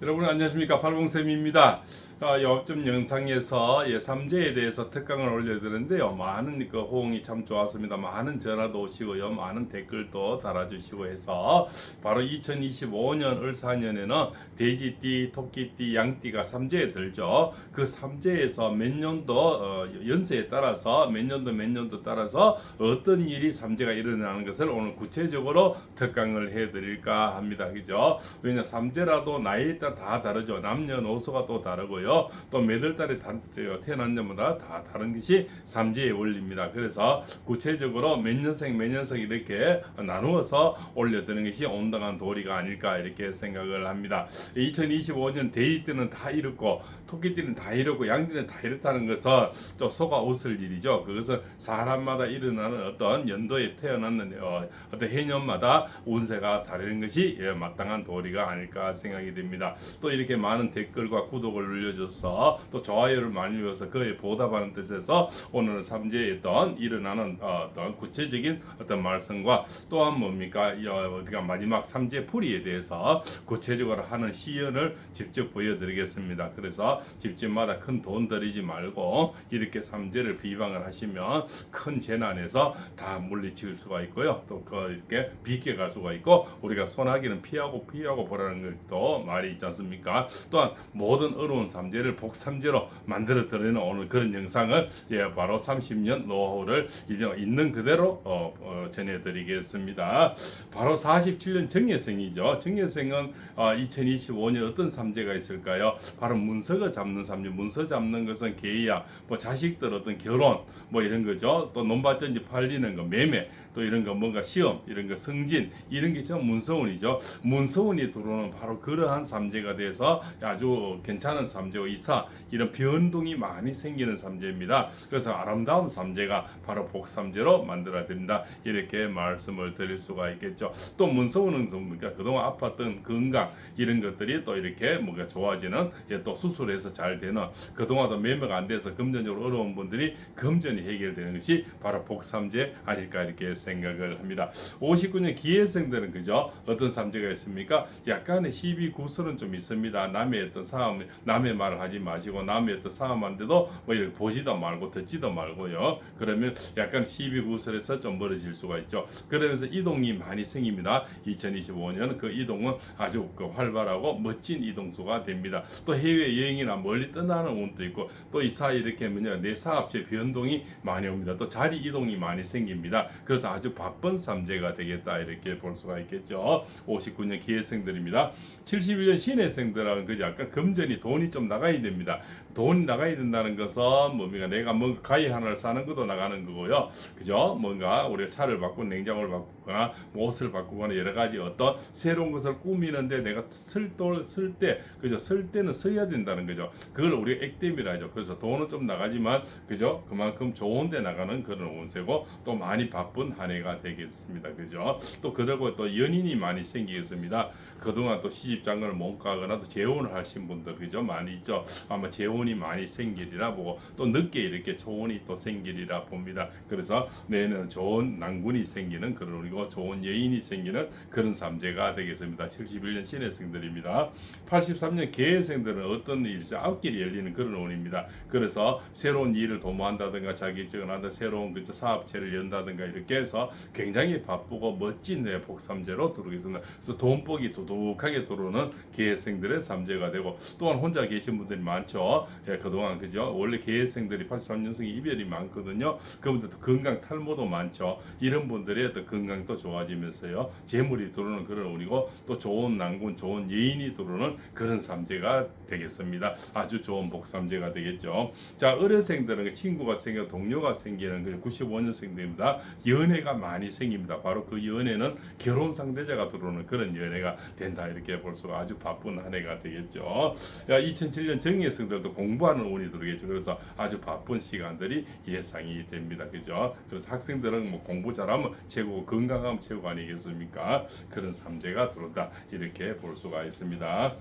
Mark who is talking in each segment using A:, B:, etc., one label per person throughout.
A: 여러분 안녕하십니까, 팔봉쌤입니다. 요즘 영상에서 삼재에 대해서 특강을 올려드렸는데요, 많은 그 호응이 참 좋았습니다. 많은 전화도 오시고요, 많은 댓글도 달아주시고 해서 바로 2025년 을사년에는 돼지띠, 토끼띠, 양띠가 삼재에 들죠. 그 삼재에서 몇 년도 연세에 따라서 몇 년도 따라서 어떤 일이 삼재가 일어나는 것을 오늘 구체적으로 특강을 해드릴까 합니다. 그죠? 왜냐 삼재라도 나이에 따라 다 다르죠. 남녀노소가 또 다르고요. 또 몇월 달에 태어났냐마다 다 다른 것이 삼재의 원리입니다. 그래서 구체적으로 몇 년생 이렇게 나누어서 올려드리는 것이 온당한 도리가 아닐까 이렇게 생각을 합니다. 2025년 돼지띠는 다 이렇고 토끼띠는 다 이렇고 양띠는 다 이렇다는 것은 좀 속아 웃을 일이죠. 그것은 사람마다 일어나는 어떤 연도에 태어났는 어떤 해년마다 운세가 다른 것이 마땅한 도리가 아닐까 생각이 됩니다. 또 이렇게 많은 댓글과 구독을 눌러줘서 또 좋아요를 많이 눌러서 그에 보답하는 뜻에서 오늘은 삼재에 일어나는 어떤 구체적인 어떤 말씀과 또한 뭡니까 우리가 마지막 삼재 풀이에 대해서 구체적으로 하는 시연을 직접 보여드리겠습니다. 그래서 집집마다 큰 돈 들이지 말고 이렇게 삼재를 비방을 하시면 큰 재난에서 다 물리칠 수가 있고요. 또 이렇게 비껴갈 수가 있고 우리가 소나기는 피하고 보라는 것도 말이 있지 않습니까? 또한 모든 어려운 삼재를 복삼재로 만들어 드리는 오늘 그런 영상을 바로 30년 노하우를 있는 그대로 전해드리겠습니다. 바로 47년 정예생이죠. 정예생은 2025년 어떤 삼재가 있을까요? 바로 문서가 잡는 삼재. 문서 잡는 것은 계약, 뭐 자식들 어떤 결혼, 뭐 이런 거죠. 또 논밭전지 팔리는 거, 매매, 또 이런 거 뭔가 시험, 이런 거 승진, 이런 게 전 문서운이죠. 문서운이 들어오는 바로 그러한 삼재가 돼서 아주 괜찮은 삼재고 이사, 이런 변동이 많이 생기는 삼재입니다. 그래서 아름다운 삼재가 바로 복삼재로 만들어야 된다. 이렇게 말씀을 드릴 수가 있겠죠. 또 문서운은 뭡니까? 그동안 아팠던 건강 이런 것들이 또 이렇게 뭔가 좋아지는 또 수술해서 잘 되는 그동안도 매매가 안 돼서 금전적으로 어려운 분들이 금전이 해결되는 것이 바로 복삼재 아닐까 이렇게 생각을 합니다. 59년 기해생들은 그죠? 어떤 삼재가 있습니까? 약간의 시비 구설은 좀 있습니다. 남의 어떤 사람, 남의 말을 하지 마시고 남의 어떤 사람한테도 뭐 이렇게 보지도 말고 듣지도 말고요. 그러면 약간 시비 구설에서 좀 멀어질 수가 있죠. 그러면서 이동이 많이 생깁니다. 2025년 그 이동은 아주 활발하고 멋진 이동수가 됩니다. 또 해외 여행이나 멀리 떠나는 운도 있고 또 이 사이 이렇게 내 사업체 변동이 많이 옵니다. 또 자리 이동이 많이 생깁니다. 그래서 아주 바쁜 삼재가 되겠다 이렇게 볼 수가 있겠죠. 59년 기해생들입니다. 71년 신해생들은 그저 약간 금전이 돈이 좀 나가야 됩니다. 돈이 나가야 된다는 것은 뭡니까? 내가 뭔가 가위 하나를 사는 것도 나가는 거고요. 그죠? 뭔가 우리가 차를 바꾸고 냉장고를 바꾸거나 옷을 바꾸거나 여러 가지 어떤 새로운 것을 꾸미는데 내가 쓸 때 그죠? 쓸 때는 써야 된다는 거죠. 그걸 우리가 액땜이라 하죠. 그래서 돈은 좀 나가지만 그죠? 그만큼 좋은 데 나가는 그런 운세고 또 많이 바쁜 한 해가 되겠습니다. 그죠? 또 그러고 또 연인이 많이 생기겠습니다. 그동안 또 시집 장가를 못 가거나 또 재혼을 하신 분들 그죠? 많이 있죠. 아마 재혼이 많이 생기리라 보고 또 늦게 이렇게 초혼이 또 생기리라 봅니다. 그래서 내년 좋은 난군이 생기는 그런 운이고 좋은 여인이 생기는 그런 삼재가 되겠습니다. 71년 신해생들입니다. 83년 계해생들은 어떤 일이죠? 앞길이 열리는 그런 운입니다. 그래서 새로운 일을 도모한다든가 자격증을 한다, 새로운 그 사업체를 연다든가 이렇게 해서 굉장히 바쁘고 멋진 복삼재로 들어오겠습니다. 그래서 돈복이 두둑하게 들어오는 계해생들의 삼재가 되고 또한 혼자 계신 분들이 많죠. 그동안 그죠? 원래 계해생들이 83년생이 이별이 많거든요. 그분들도 건강 탈모도 많죠. 이런 분들의 어떤 건강도 좋아지면서요. 재물이 들어오는 그런 운이고 또 좋은 난군, 좋은 여인이 들어오는 그런 삼재가 되겠습니다. 아주 좋은 복삼재가 되겠죠. 자, 을해생들은 친구가 생겨 동료가 생기는 그 95년생들입니다. 연애가 많이 생깁니다. 바로 그 연애는 결혼 상대자가 들어오는 그런 연애가 된다 이렇게 볼 수가 아주 바쁜 한 해가 되겠죠. 2007년 정예생들도 공부하는 운이 들어오겠죠. 그래서 아주 바쁜 시간들이 예상이 됩니다. 그죠? 그래서 학생들은 뭐 공부 잘하면 최고고 건강하면 최고 아니겠습니까? 그런 삼재가 들어온다 이렇게 볼 수가 있습니다.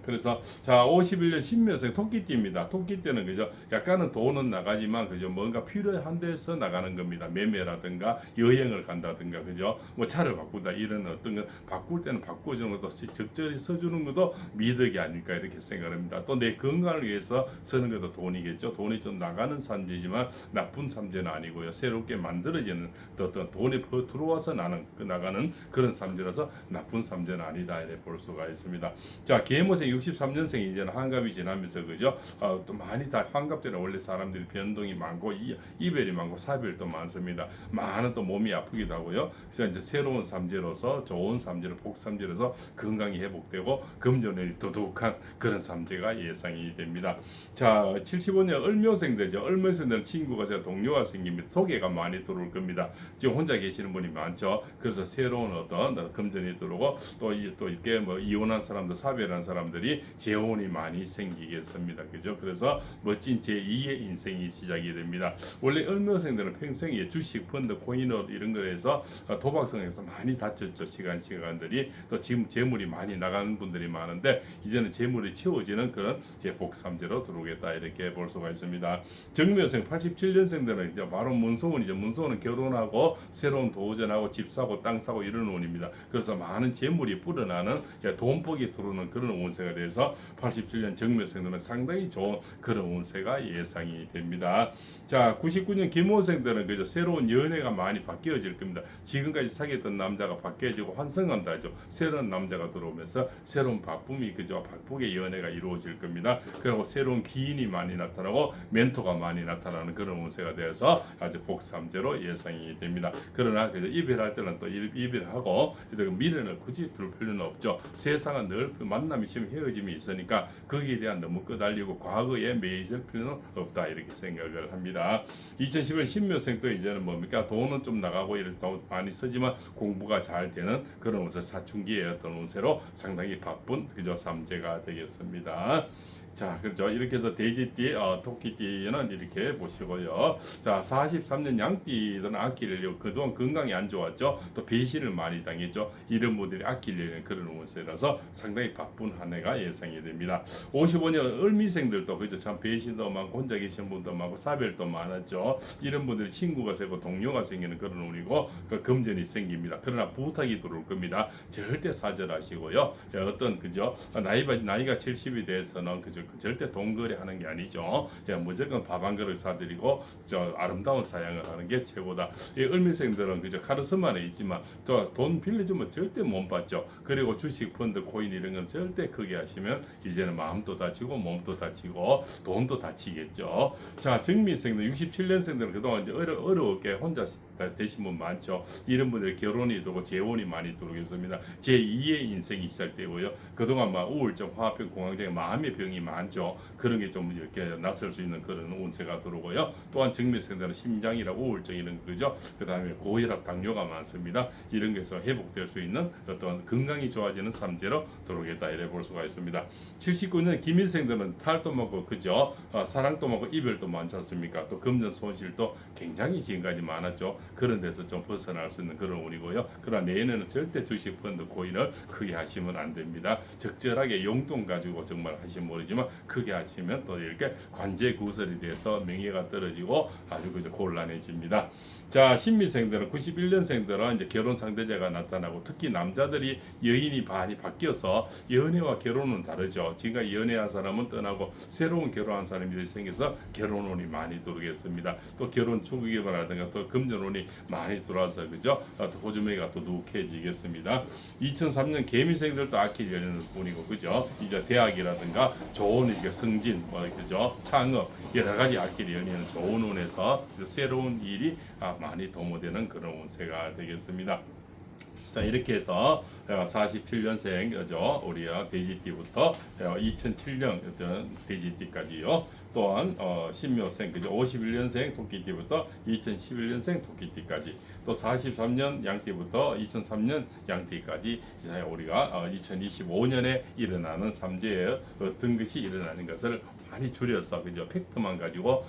A: 그래서 자 51년 신묘생 토끼띠입니다. 토끼띠는 그죠? 약간은 돈은 나가지만 그죠? 뭔가 필요한 데서 나가는 겁니다. 매매라든가 여행을 간다든가 그죠? 뭐 차를 바꾸다 이런 어떤 거 바꿀 때는 바꿔주는 것도 적절히 써주는 것도 미덕이 아닐까 이렇게 생각합니다. 또 내 건강을 위해서 쓰는 것도 돈이겠죠. 돈이 좀 나가는 삼재지만 나쁜 삼재는 아니고요. 새롭게 만들어지는 어떤 돈이 들어와서 나가는 그런 삼재라서 나쁜 삼재는 아니다 이렇게 볼 수가 있습니다. 자, 계모생 63년생이 이제는 환갑이 지나면서 그죠? 또 많이 다 환갑 때는 원래 사람들이 변동이 많고 이별이 많고 사별도 많습니다. 많은 또 몸이 아프기도 하고요. 그래서 이제 새로운 삼재로서 좋은 삼재로 복삼재로서 건강이 회복되고 금전운이 두둑한 그런 삼재가 예상이 됩니다. 자, 75년 을묘생들죠. 을묘생들은 친구가 동료가 생깁니다. 소개가 많이 들어올 겁니다. 지금 혼자 계시는 분이 많죠. 그래서 새로운 어떤 금전이 들어오고 또 이렇게 뭐 이혼한 사람들, 사별한 사람들이 재혼이 많이 생기겠습니다. 그죠? 그래서 멋진 제2의 인생이 시작이 됩니다. 원래 을묘생들은 평생에 주식, 펀드, 코인업 이런 거에서 도박성에서 많이 다쳤죠. 시간들이 또 지금 재물이 많이 나가는 분들이 많은데 이제는 재물이 채워지는 그런 복삼재로 들어오겠다 이렇게 볼 수가 있습니다. 정묘생 87년생들은 이제 바로 문서운이죠. 문서운은 결혼하고 새로운 도전하고 집 사고 땅 사고 이런 운입니다. 그래서 많은 재물이 불어나는 돈복이 들어오는 그런 운세가 돼서 87년 정묘생들은 상당히 좋은 그런 운세가 예상이 됩니다. 자, 99년 김호생들은 그죠 새로운 연애가 많이 바뀌어질 겁니다. 지금까지 사귀었던 남자가 바뀌어지고 환승한다죠. 새로운 남자가 들어오면서 새로운 바쁨이 그죠 바쁘게 연애가 이루어질 겁니다. 그리고 새로운 기인이 많이 나타나고 멘토가 많이 나타나는 그런 운세가 되어서 아주 복삼재로 예상이 됩니다. 그러나 그죠 이별할 때는 또 이별하고 미련을 굳이 둘 필요는 없죠. 세상은 늘 만남이 있으면 헤어짐이 있으니까 거기에 대한 너무 끄달리고 과거에 매이실 필요는 없다 이렇게 생각을 합니다. 2011년 신묘생도 이제는 뭡니까 돈은 좀 나가고 이렇게 많이 쓰지만 공부가 잘 되는 그런 운세 사춘기의 어떤 운세로 상당히 바쁜 그저 삼재가 되겠습니다. 자, 그렇죠. 이렇게 해서 돼지띠, 토끼띠는 이렇게 보시고요. 자, 43년 양띠들은 아끼려고 그동안 건강이 안 좋았죠. 또 배신을 많이 당했죠. 이런 분들이 아끼려는 그런 운세라서 상당히 바쁜 한 해가 예상이 됩니다. 55년 을미생들도 그죠. 참 배신도 많고 혼자 계신 분도 많고 사별도 많았죠. 이런 분들이 친구가 생기고 동료가 생기는 그런 운이고 그 금전이 생깁니다. 그러나 부탁이 들어올 겁니다. 절대 사절하시고요. 어떤 그죠. 나이가 70이 돼서는 그죠. 절대 돈거래 하는 게 아니죠. 무조건 밥 한 그릇 사드리고 아름다운 사양을 하는 게 최고다. 이 을미생들은 그저 카르스만에 있지만 또 돈 빌려주면 절대 못 받죠. 그리고 주식, 펀드, 코인 이런 건 절대 크게 하시면 이제는 마음도 다치고 몸도 다치고 돈도 다치겠죠. 자, 정미생들 67년생들은 그동안 이제 어렵게 혼자 되신 분 많죠. 이런 분들 결혼이 들고 재혼이 많이 들어오겠습니다. 제2의 인생이 시작되고요. 그동안 막 우울증, 화합병, 공황증, 마음의 병이 많죠. 그런 게 좀 이렇게 낯설 수 있는 그런 운세가 들어오고요. 또한 정밀생들은 심장이라 우울증 이런 거죠. 그 다음에 고혈압, 당뇨가 많습니다. 이런 게서 회복될 수 있는 어떤 건강이 좋아지는 삼재로 들어오겠다 이래 볼 수가 있습니다. 79년 김일생들은 탈도 많고 그죠. 사랑도 많고 이별도 많지 않습니까? 또 금전 손실도 굉장히 지금까지 많았죠. 그런 데서 좀 벗어날 수 있는 그런 운이고요. 그러나 내년에는 절대 주식 펀드 코인을 크게 하시면 안 됩니다. 적절하게 용돈 가지고 정말 하시면 모르지만 크게 하시면 또 이렇게 관제 구설이 돼서 명예가 떨어지고 아주 그저 곤란해집니다. 자, 신미생들은 91년생들은 이제 결혼 상대자가 나타나고 특히 남자들이 여인이 많이 바뀌어서 연애와 결혼은 다르죠. 지금까지 연애한 사람은 떠나고 새로운 결혼한 사람이 생겨서 결혼운이 많이 들어오겠습니다. 또 결혼 초기라든가 또 금전운이 많이 들어와서 그죠? 또 호주머니가 또 누욱해지겠습니다. 2003년 개미생들도 아낄 열리는 운이고 그죠? 이제 대학이라든가 좋은 이게 승진 뭐 그죠? 창업 여러 가지 아낄 열리는 좋은 운에서 새로운 일이 많이 도모되는 그런 운세가 되겠습니다. 자, 이렇게 해서 47년생 그죠? 우리 돼지띠부터 2007년 돼지띠까지요. 또한 신묘생 그죠? 51년생 토끼띠부터 2011년생 토끼띠까지 또 43년 양띠부터 2003년 양띠까지 우리가 2025년에 일어나는 삼재의 어떤 것이 일어나는 것을 많이 줄여서 그죠 팩트만 가지고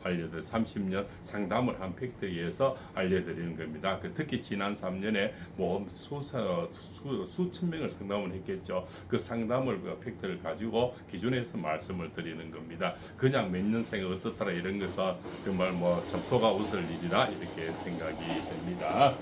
A: 알려드릴 30년 상담을 한 팩트에 의해서 알려드리는 겁니다. 특히 지난 3년에 뭐 수천 명을 상담을 했겠죠. 그 상담을 그 팩트를 가지고 기준에서 말씀을 드리는 겁니다. 그냥 몇 년생 어떻더라 이런 것은 정말 뭐 접소가 웃을 일이라 이렇게 생각이 됩니다.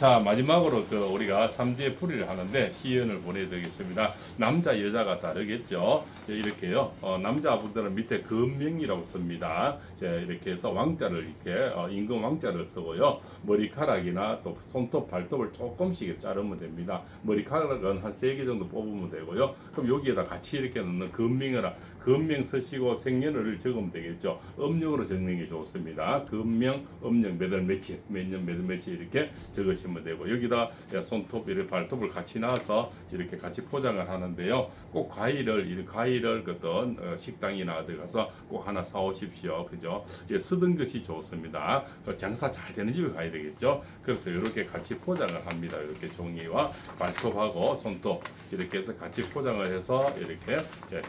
A: 자, 마지막으로 그 우리가 삼재 풀이를 하는데 시연을 보내드리겠습니다. 남자 여자가 다르겠죠. 예, 이렇게요. 남자분들은 밑에 금명이라고 씁니다. 예, 이렇게 해서 왕자를 이렇게 임금 왕자를 쓰고요. 머리카락이나 또 손톱, 발톱을 조금씩 자르면 됩니다. 머리카락은 한 3개 정도 뽑으면 되고요. 그럼 여기에다 같이 이렇게 넣는 금명 쓰시고 생년월일 적으면 되겠죠. 음력으로 적는 게 좋습니다. 금명, 음력 몇월 며칠, 몇 년 몇월 며칠 이렇게 적으시면 되고 여기다 손톱, 이렇게 발톱을 같이 넣어서 이렇게 같이 포장을 하는데요. 꼭 과일을 어떤 식당이나 어디 가서 꼭 하나 사 오십시오. 그죠? 예, 쓰던 것이 좋습니다. 장사 잘 되는 집에 가야 되겠죠. 그래서 이렇게 같이 포장을 합니다. 이렇게 종이와 발톱하고 손톱 이렇게 해서 같이 포장을 해서 이렇게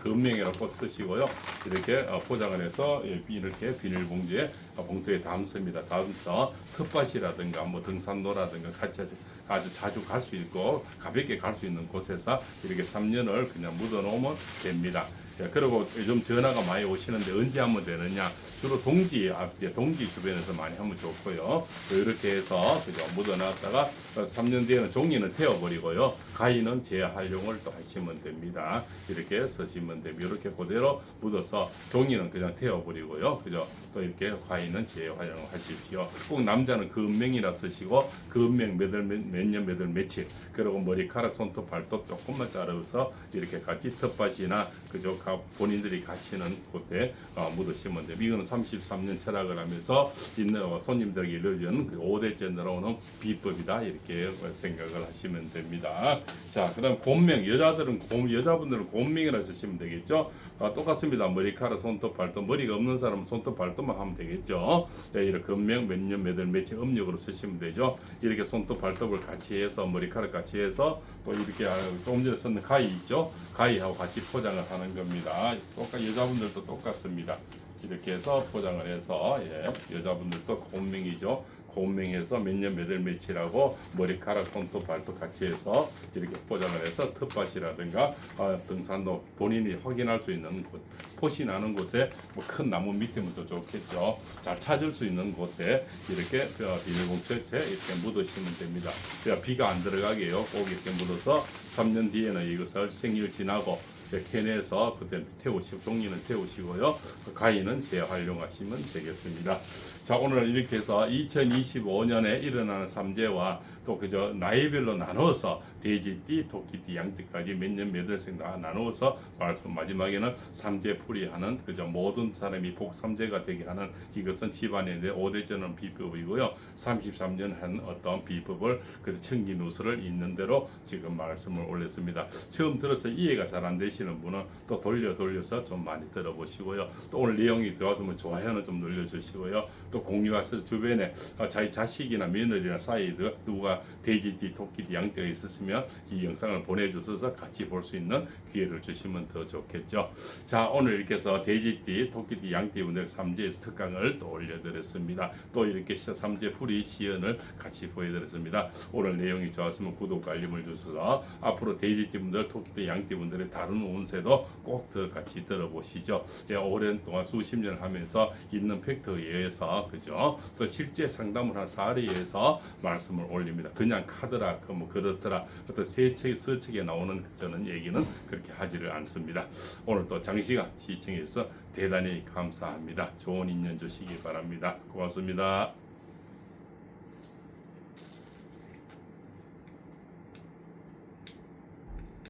A: 금명이라고 쓰시고요. 이렇게 포장을 해서 이렇게 비닐봉지에 봉투에 담습니다. 담아서 텃밭이라든가 뭐 등산로라든가 같이 아주 자주 갈 수 있고 가볍게 갈 수 있는 곳에서 이렇게 3년을 그냥 묻어 놓으면 됩니다. 그리고 요즘 전화가 많이 오시는데 언제 하면 되느냐? 주로 동지 앞에 동지 주변에서 많이 하면 좋고요. 이렇게 해서 그죠 묻어놨다가 3년 뒤에는 종이는 태워버리고요. 가위는 재활용을 또 하시면 됩니다. 이렇게 쓰시면 됩니다. 이렇게 그대로 묻어서 종이는 그냥 태워버리고요. 그죠? 또 이렇게 가위는 재활용을 하십시오. 꼭 남자는 금명이라 쓰시고 금명 몇 년 몇 월 며칠 그리고 머리카락 손톱 발톱 조금만 자르서 이렇게 같이 텃밭이나 그죠 본인들이 가시는 곳에 묻으시면 돼요. 이거는 33년 철학을 하면서 있는 손님들에게 일러주는 그 5대째 내려오는 비법이다 이렇게 생각을 하시면 됩니다. 자, 그다음 곤명 여자분들은 곤명이라 쓰시면 되겠죠. 똑같습니다. 머리카락 손톱 발톱 머리가 없는 사람은 손톱 발톱만 하면 되겠죠. 네, 이렇게 금명 몇 년 몇 월 며칠 음력으로 쓰시면 되죠. 이렇게 손톱 발톱을 같이 해서 머리카락 같이 해서 또 이렇게 조금 전에 썼는 가위 있죠. 가위하고 같이 포장을 하는 겁니다. 여자분들도 똑같습니다. 이렇게 해서 포장을 해서 여자분들도 곤명이죠. 곤명해서 몇 년 몇 월 며칠하고 머리카락 손톱 발톱 같이 해서 이렇게 포장을 해서 텃밭이라든가 등산로 본인이 확인할 수 있는 곳 포신하는 곳에 뭐 큰 나무 밑이면 더 좋겠죠. 잘 찾을 수 있는 곳에 이렇게 비닐봉투에 이렇게 묻으시면 됩니다. 비가 안 들어가게요. 꼭 이렇게 묻어서 3년 뒤에는 이것을 생일 지나고 캔에서 그때 종이는 태우시고요. 가위는 재활용하시면 되겠습니다. 자, 오늘 이렇게 해서 2025년에 일어나는 삼재와 또 그저 나이별로 나누어서 돼지띠, 토끼띠, 양띠까지 몇 년 몇 월생 다 나누어서 말씀 마지막에는 삼재 풀이하는 그저 모든 사람이 복삼재가 되게 하는 이것은 집안에 내 5대전은 비법이고요. 33년 한 어떤 비법을 그 청기 누수를 있는 대로 지금 말씀을 올렸습니다. 처음 들어서 이해가 잘 안 되시는 분은 또 돌려서 좀 많이 들어보시고요. 또 오늘 내용이 들어왔으면 좋아요는 좀 눌러주시고요. 또 공유하셔서 주변에 자기 자식이나 며느리나 사이에 누가 돼지띠, 토끼띠, 양띠가 있었으면 이 영상을 보내주셔서 같이 볼 수 있는 기회를 주시면 더 좋겠죠. 자, 오늘 이렇게 해서 돼지띠, 토끼띠, 양띠 분들 삼재 특강을 또 올려드렸습니다. 또 이렇게 삼재 풀이 시연을 같이 보여드렸습니다. 오늘 내용이 좋았으면 구독과 알림을 주셔서 앞으로 돼지띠 분들, 토끼띠, 양띠 분들의 다른 운세도 꼭 같이 들어보시죠. 오랜 동안 수십 년 하면서 있는 팩트에 의해서 그죠? 또 실제 상담을 한 사례에 의해서 말씀을 올립니다. 그냥 카더라, 뭐 그렇더라, 어떤 서책에 나오는 저는 얘기는 그렇게 하지를 않습니다. 오늘 또 장시간 시청해주셔서 대단히 감사합니다. 좋은 인연 주시기 바랍니다. 고맙습니다.